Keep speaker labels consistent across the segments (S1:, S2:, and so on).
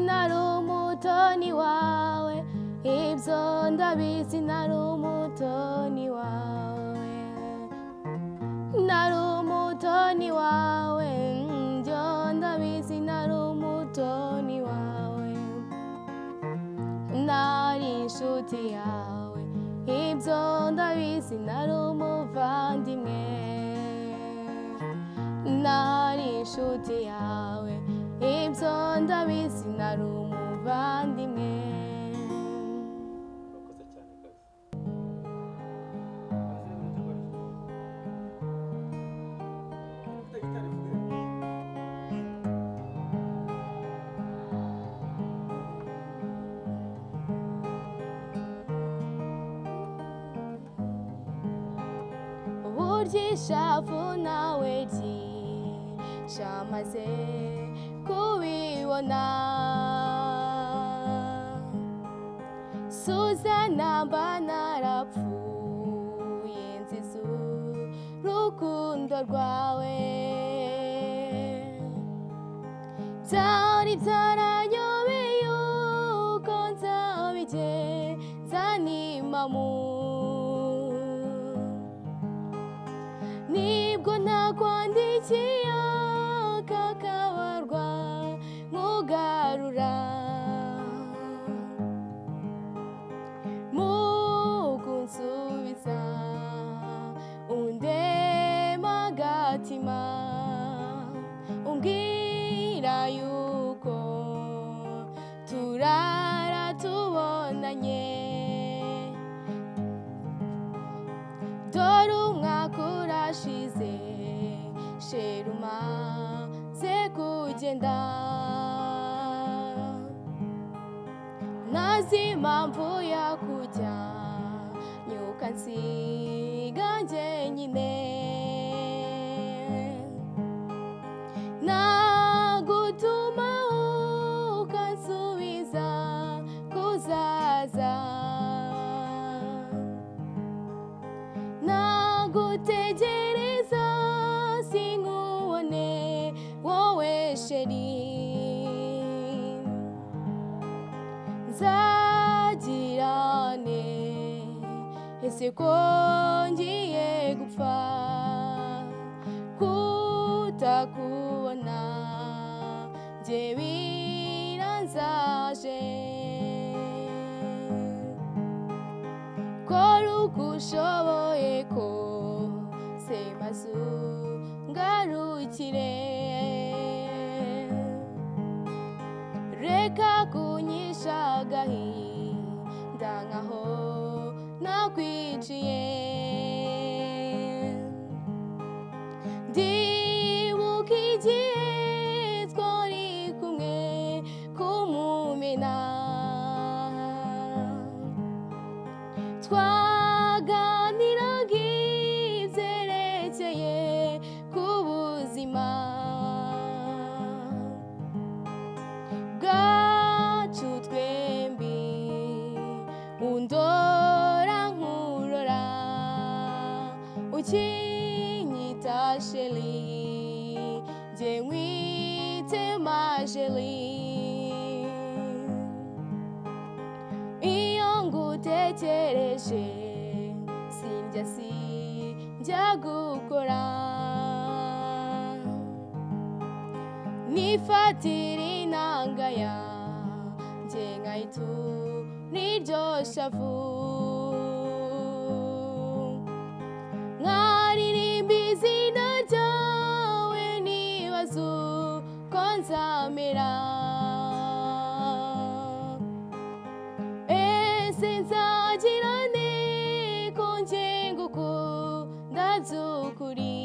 S1: nari umutoni wawe, ibyo ndabizi, nari umutoni wawe, nari umutoni wawe, ibyo ndabizi, nari umutoni wawe, nari inshuti yawe, ibyo ndabizi, nari umuvandimwe, nari inshuti yawe, ibyo ndabizi, nari umuvandimwe. burya ishavu nawe ryamaze kubibona, Suzana mba narapfuye nziza urukundo rwawe, byari byaranyobeye uko nzabigenza n'impamu, nibwo nakwandikiye kakabarwa nkugarura mu kunsubiza undema agatima, umbwira yuko turara tubonanye, dore umwaka urashize sheruma ze kugenda, nazi impamvu yakujya nyuka nsiga njyenyine, nagutuma ukansubiza kuzaza, nagutegereza sinkubone wowe sheri, nzagirane ese ko ngiye gupfa kutakubona njye biranzaje, kora uko ushoboye kose maze ungarukire, reka kunyisha agahinda nkaho nakwiciye, ndibuka igihe twari kumwe kumumena, twaganiraga ibyerekeye ku buzima bwacu twembi, undora nkurora ukinyita sheri, njye nkwite majeri, iyo ngutekereje sinjya gukora, nifatira inanga yanjye nkayitura iryo shavu, nkaririmba izina ryawe nibaza uko nzamera, ese nzagirane ko njye ngukunda by'ukuri,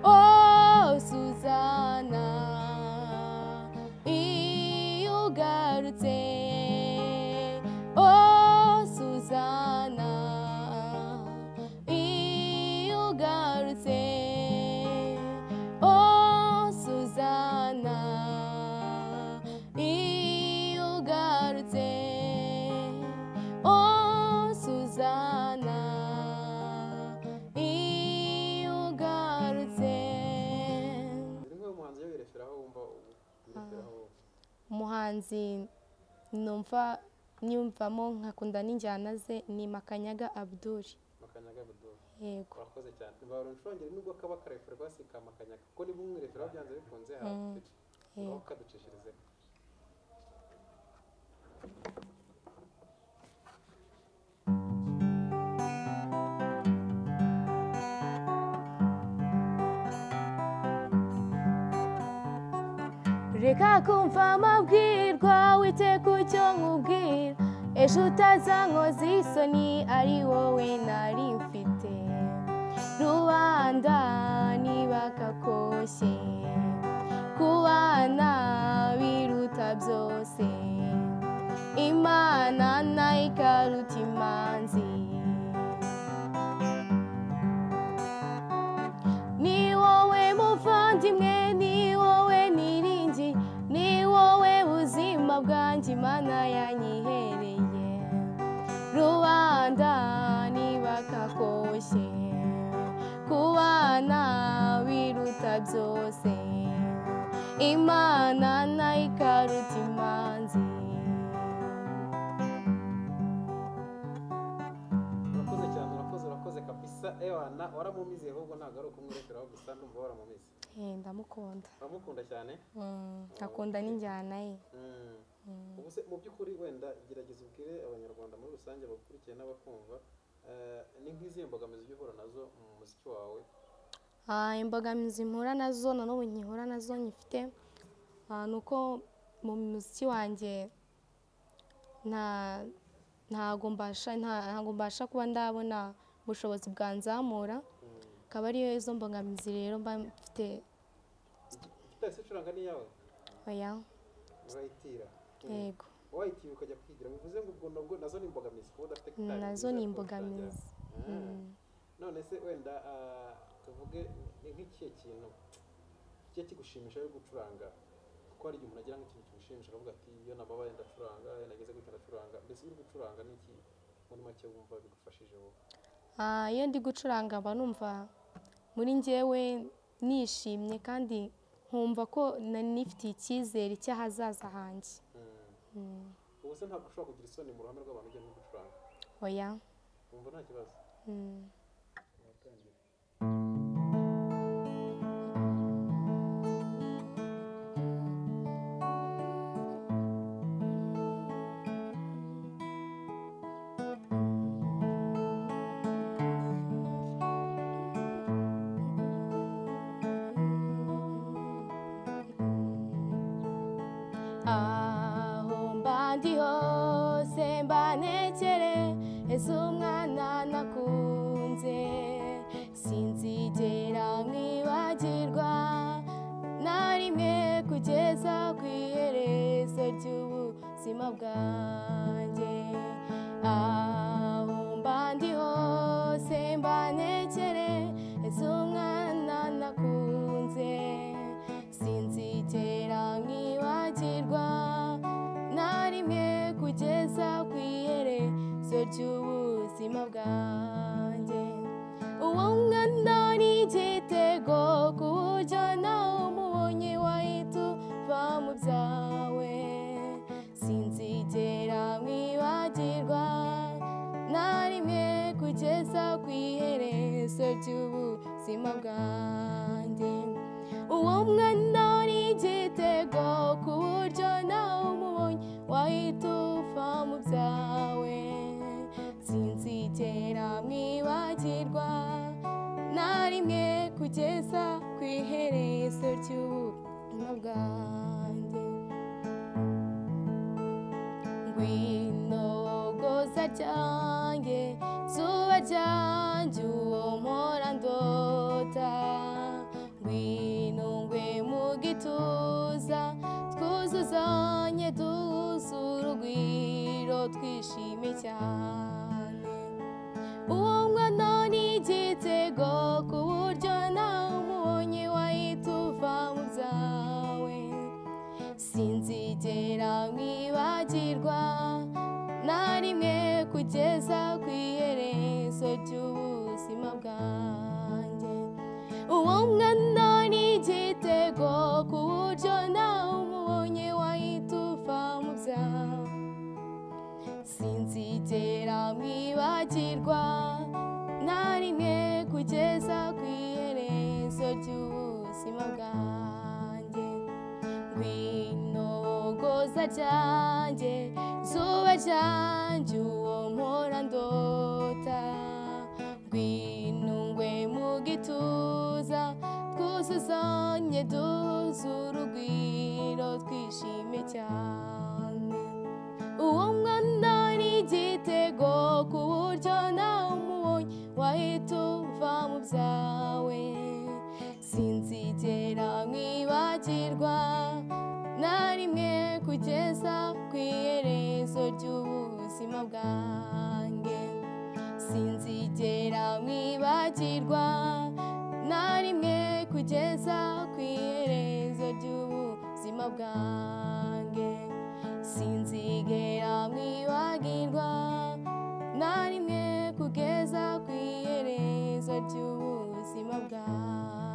S1: oh Suzana iyo ugarutse, oh Suzana iyo ugarutse, oh umuhanzi numva nyumvamo nkakunda n'injyana ze ni Makanyaga Abdul. Yego
S2: urakoze cyane mbara nshongere nubwo kaba karefera basika Makanyaga kuko ni bumwe refera byanze bikunze hafi aho kaducishirize
S1: reka kumva amabwirwa wite kucyo nkubwira ejo utazankoza isoni ari wowe nari mfite rubanda nibakakoshye kubana biruta byose Imana nayo ikaruta imanzi ni wowe muvandimwe ni wowe niringi ni wowe buzima bwanjye Imana yanyihereye rubanda nibakakoshye kubana biruta byose Imana nayo ikaruta imanzi
S2: urakoze kabisa ewana waramumize ahubwo ntago ari ukumwirekeraho gusa ndumva waramumize
S1: ndamukunda
S2: uramukunda cyane
S1: akunda n'injyana ye
S2: ubuse mu by'ukuri wenda gerageza ubwire abanyarwanda muri rusange bakurikiye n'abakumva ni nk'izihe mbogamizi ujya uhura nazo mu muziki wawe
S1: imbogamizi mpura nazo na n'ubu nkihura nazo nyifite ni uko mu muziki wanjye ntago mbasha kuba ndabona ubushobozi bwanzamura akaba ariyo izo mbogamizi rero mba mfite
S2: ese curanga ni yawe
S1: oya
S2: urayitira
S1: yego
S2: wayitira ukajya kwigira bivuze ngo ubwo nabwo nazo ni imbogamizi kuba udafite gitari
S1: nazo ni imbogamizi
S2: none se wenda tuvuge nk'ikihe kintu kigiye kigushimisha yo gucuranga kuko hari igihe umuntu agira nk'ikintu kimushimisha akavuga ati iyo nababaye ndacuranga nageze gutya ndacuranga mbese uri gucuranga n'iki muri make wumva bigufashije wowe
S1: iyo ndi gucuranga mba numva muri njyewe nishimye kandi nkumva ko nifitiye icyizere cy'ahazaza hanjye
S2: ubu se ntabwo ushobora kugira isoni mu ruhame rw'abantu ugiye no gucuranga
S1: oya
S2: wumva nta kibazo
S1: aho mba ndi hose mba ntekere ese umwana nakunze sinzigera mwibagirwa na rimwe kugeza ku iherezo ry'ubuzima bwanjye aho mba ndi hose mba ntekere ese umwana nakunze sinzigera mwibagirwa na rimwe kugeza ku iherezo ry'ubuzima bwanjye uwo mwana ni igitego ku buryo nawe umubonye wahita uva mu byawe sinzigera mwibagirwa na rimwe kugeza ku iherezo ry'ubuzima bwanjye uwo mwana ni igitego ku buryo nawe umubonye wahita uva mu byawe sinzigera mwibagirwa na rimwe kugeza ku iherezo ry'ubuzima bwanjye ngwino goza ryanjye zuba ryanjye uwo mpora ndota ngwino ngwe mu gituza twuzuzanye duhuze urugwiro twishime cyane uwo mwana ni igitego ku buryo nawe umubonye wahita uva mu byawe sinzigera mwibagirwa na rimwe kugeza ku iherezo ry'ubuzima bwanjye uwo mwana ni igitego ku buryo nawe umubonye mwibagirwa na rimwe kugeza ku iherezo ry'ubuzima bwanjye. Ngwino goza ryanjye, zuba ryanjye, uwo mpora ndota. Ngwino ngwe mu gituza, twuzuzanye duhuze urugwiro, twishime cyane. Uwo mwana ni igitego ku buryo nawe umubonye wahita uva mu byawe. Sinzigera mwibagirwa na rimwe kugeza ku iherezo ry'ubuzima bwanjye. Sinzigera mwibagirwa na rimwe kugeza ku iherezo ry'ubuzima bwanjye. Sinzigera mwibagirwa na rimwe kugeza ku iherezo ry'ubuzima bwanjye.